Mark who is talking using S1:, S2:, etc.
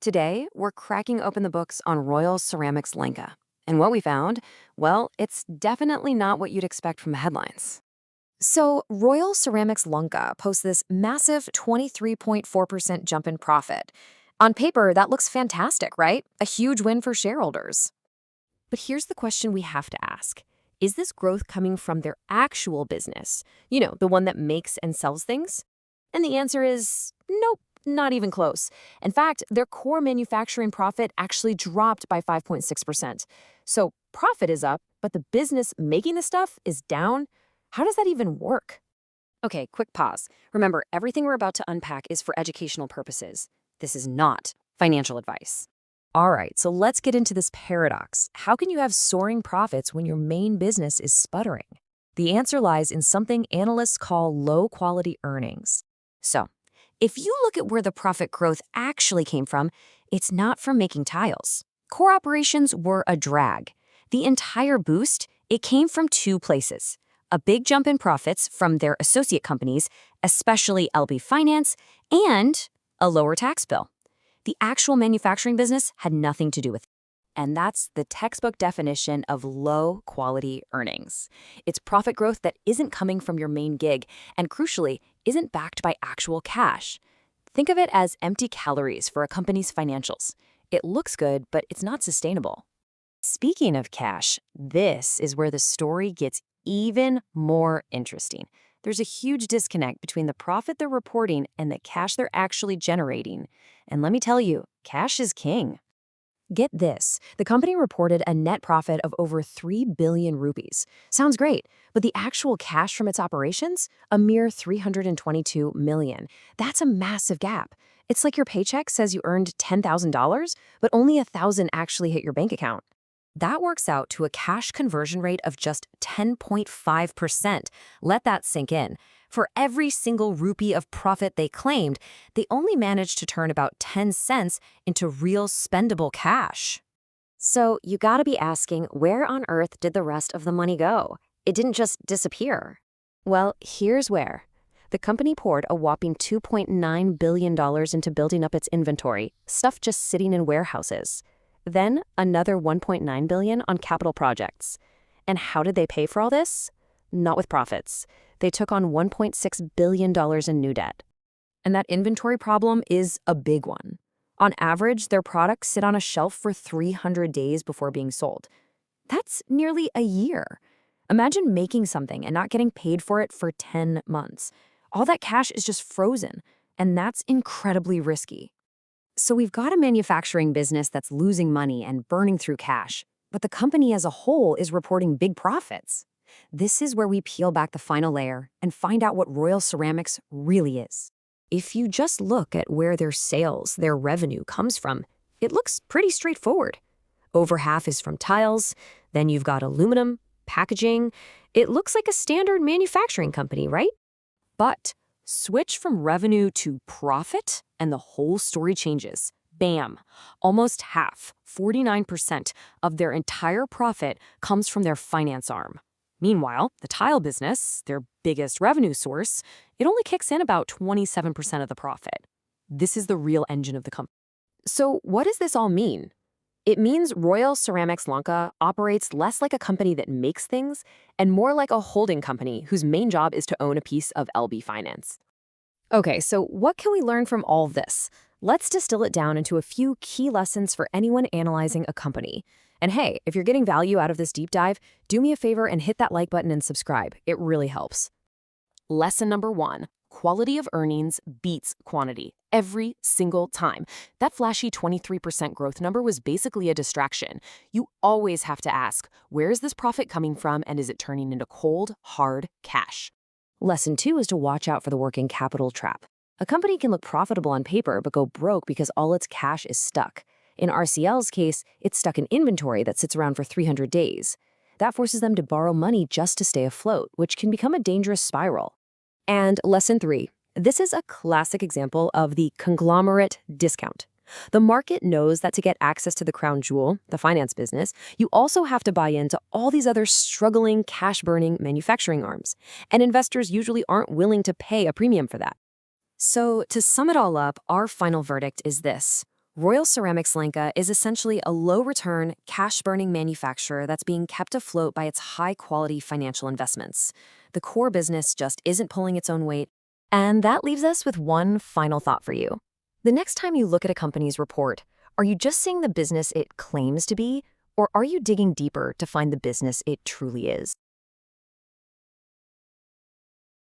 S1: Today, we're cracking open the books on Royal Ceramics Lanka. And what we found, well, it's definitely not what you'd expect from the headlines.
S2: So, Royal Ceramics Lanka posts this massive 23.4% jump in profit. On paper, that looks fantastic, right? A huge win for shareholders. But here's the question we have to ask. Is this growth coming from their actual business? The one that makes and sells things? And the answer is nope, not even close. In fact, their core manufacturing profit actually dropped by 5.6%. So, profit is up, but the business making the stuff is down. How does that even work?
S1: Okay, quick pause. Remember, everything we're about to unpack is for educational purposes. This is not financial advice.
S2: All right, so let's get into this paradox. How can you have soaring profits when your main business is sputtering? The answer lies in something analysts call low-quality earnings.
S1: So, if you look at where the profit growth actually came from, it's not from making tiles. Core operations were a drag. The entire boost, it came from two places. A big jump in profits from their associate companies, especially LB Finance, and a lower tax bill. The actual manufacturing business had nothing to do with it. And that's the textbook definition of low-quality earnings. It's profit growth that isn't coming from your main gig, and crucially, isn't backed by actual cash. Think of it as empty calories for a company's financials. It looks good, but it's not sustainable. Speaking of cash, this is where the story gets even more interesting. There's a huge disconnect between the profit they're reporting and the cash they're actually generating. And let me tell you, cash is king. Get this, the company reported a net profit of over 3 billion rupees. Sounds great, but the actual cash from its operations? A mere 322 million. That's a massive gap. It's like your paycheck says you earned $10,000, but only 1,000 actually hit your bank account. That works out to a cash conversion rate of just 10.5%. Let that sink in. For every single rupee of profit they claimed, they only managed to turn about 10 cents into real spendable cash. So you gotta be asking, where on earth did the rest of the money go? It didn't just disappear. Well, here's where. The company poured a whopping $2.9 billion into building up its inventory, stuff just sitting in warehouses. Then another $1.9 billion on capital projects. And how did they pay for all this? Not with profits. They took on $1.6 billion in new debt. And that inventory problem is a big one. On average, their products sit on a shelf for 300 days before being sold. That's nearly a year. Imagine making something and not getting paid for it for 10 months. All that cash is just frozen, and that's incredibly risky. So we've got a manufacturing business that's losing money and burning through cash, but the company as a whole is reporting big profits. This is where we peel back the final layer and find out what Royal Ceramics really is. If you just look at where their sales, their revenue comes from, it looks pretty straightforward. Over half is from tiles, then you've got aluminum, packaging. It looks like a standard manufacturing company, right? But switch from revenue to profit, and the whole story changes. Bam! Almost half, 49%, of their entire profit comes from their finance arm. Meanwhile, the tile business, their biggest revenue source, it only kicks in about 27% of the profit. This is the real engine of the company. So what does this all mean? It means Royal Ceramics Lanka operates less like a company that makes things and more like a holding company whose main job is to own a piece of LB Finance. Okay, so what can we learn from all of this? Let's distill it down into a few key lessons for anyone analyzing a company. And hey, if you're getting value out of this deep dive, do me a favor and hit that like button and subscribe. It really helps. Lesson number 1. Quality of earnings beats quantity every single time. That flashy 23% growth number was basically a distraction. You always have to ask, where is this profit coming from and is it turning into cold, hard cash? Lesson 2 is to watch out for the working capital trap. A company can look profitable on paper but go broke because all its cash is stuck. In RCL's case, it's stuck in inventory that sits around for 300 days. That forces them to borrow money just to stay afloat, which can become a dangerous spiral. And lesson 3. This is a classic example of the conglomerate discount. The market knows that to get access to the crown jewel, the finance business, you also have to buy into all these other struggling, cash-burning manufacturing arms. And investors usually aren't willing to pay a premium for that. So to sum it all up, our final verdict is this.
S2: Royal Ceramics Lanka is essentially a low-return, cash-burning manufacturer that's being kept afloat by its high-quality financial investments. The core business just isn't pulling its own weight.
S1: And that leaves us with one final thought for you. The next time you look at a company's report, are you just seeing the business it claims to be, or are you digging deeper to find the business it truly is?